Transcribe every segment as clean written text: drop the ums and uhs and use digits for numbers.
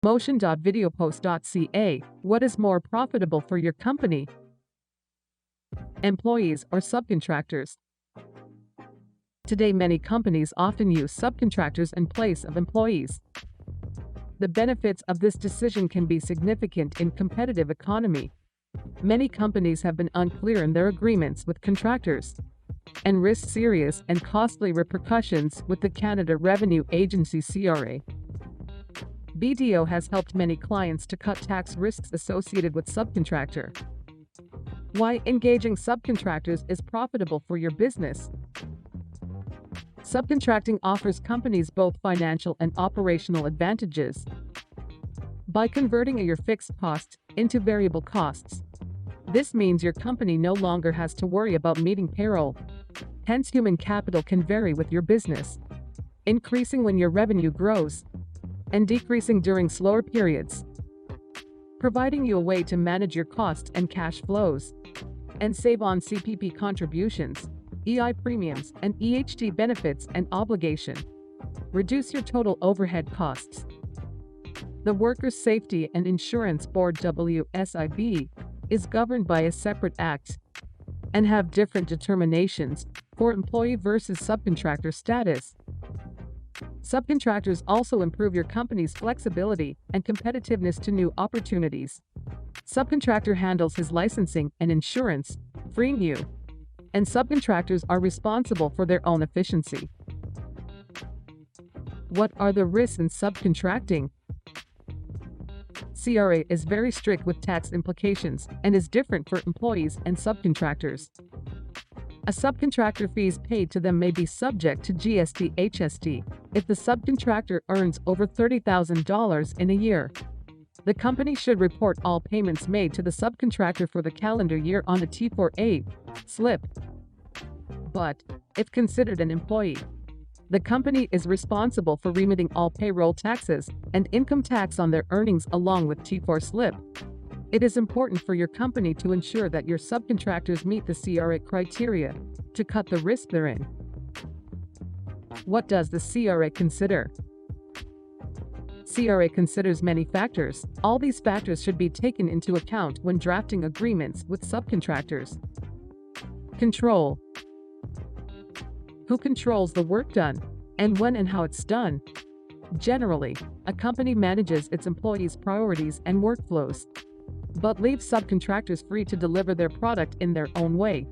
Motion.videopost.ca. What is more profitable for your company? Employees or subcontractors? Today, many companies often use subcontractors in place of employees. The benefits of this decision can be significant in competitive economy. Many companies have been unclear in their agreements with contractors and risk serious and costly repercussions with the Canada Revenue Agency (CRA). BDO has helped many clients to cut tax risks associated with subcontractor. Why engaging subcontractors is profitable for your business. Subcontracting offers companies both financial and operational advantages. By converting your fixed costs into variable costs, this means your company no longer has to worry about meeting payroll. Hence, human capital can vary with your business, increasing when your revenue grows and decreasing during slower periods, providing you a way to manage your costs and cash flows and save on CPP contributions, EI premiums, and EHT benefits and obligation. Reduce your total overhead costs. The Workers' Safety and Insurance Board (WSIB) is governed by a separate act and have different determinations for employee versus subcontractor status. Subcontractors also improve your company's flexibility and competitiveness to new opportunities. Subcontractor handles his licensing and insurance, freeing you, and subcontractors are responsible for their own efficiency. What are the risks in subcontracting? CRA is very strict with tax implications and is different for employees and subcontractors. A subcontractor fees paid to them may be subject to GST/HST if the subcontractor earns over $30,000 in a year. The company should report all payments made to the subcontractor for the calendar year on a T4A slip. But, if considered an employee, the company is responsible for remitting all payroll taxes and income tax on their earnings along with T4 slip. It is important for your company to ensure that your subcontractors meet the CRA criteria to cut the risk therein. What does the CRA consider? CRA considers many factors. All these factors should be taken into account when drafting agreements with subcontractors. Control. Who controls the work done, and when and how it's done? Generally, a company manages its employees' priorities and workflows, but leaves subcontractors free to deliver their product in their own way.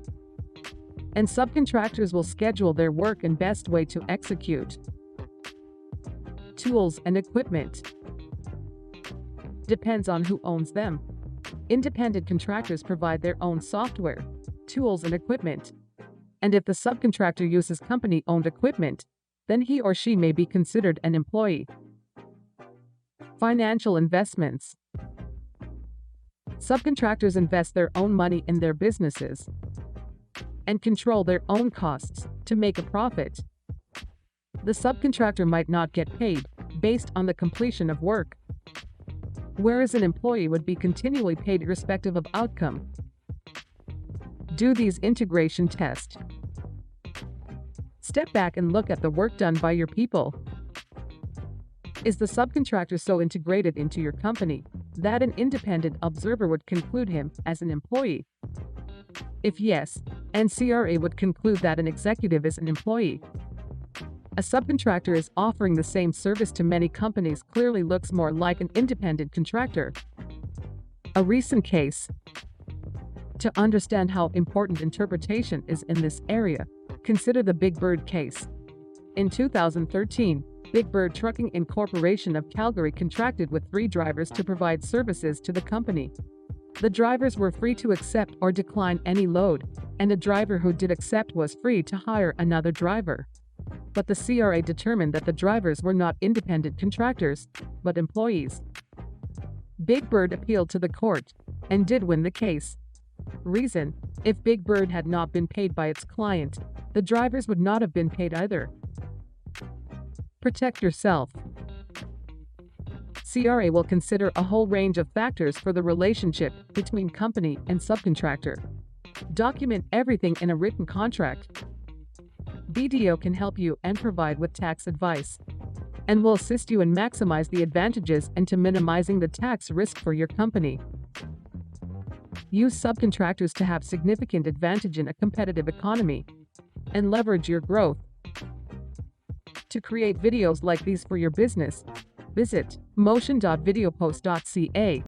And subcontractors will schedule their work in best way to execute. Tools and equipment. Depends on who owns them. Independent contractors provide their own software, tools and equipment. And if the subcontractor uses company-owned equipment, then he or she may be considered an employee. Financial investments. Subcontractors invest their own money in their businesses and control their own costs to make a profit. The subcontractor might not get paid based on the completion of work, whereas an employee would be continually paid irrespective of outcome. Do these integration tests. Step back and look at the work done by your people. Is the subcontractor so integrated into your company that an independent observer would conclude him as an employee? If yes, and CRA would conclude that an executive is an employee. A subcontractor is offering the same service to many companies clearly looks more like an independent contractor. A recent case. To understand how important interpretation is in this area, consider the Big Bird case. In 2013, Big Bird Trucking Incorporation of Calgary contracted with 3 drivers to provide services to the company. The drivers were free to accept or decline any load, and the driver who did accept was free to hire another driver. But the CRA determined that the drivers were not independent contractors, but employees. Big Bird appealed to the court and did win the case. Reason: if Big Bird had not been paid by its client, the drivers would not have been paid either. Protect yourself. CRA will consider a whole range of factors for the relationship between company and subcontractor. Document everything in a written contract. BDO can help you and provide with tax advice and will assist you in maximize the advantages and to minimizing the tax risk for your company. Use subcontractors to have significant advantage in a competitive economy and leverage your growth. To create videos like these for your business, visit motion.videopost.ca.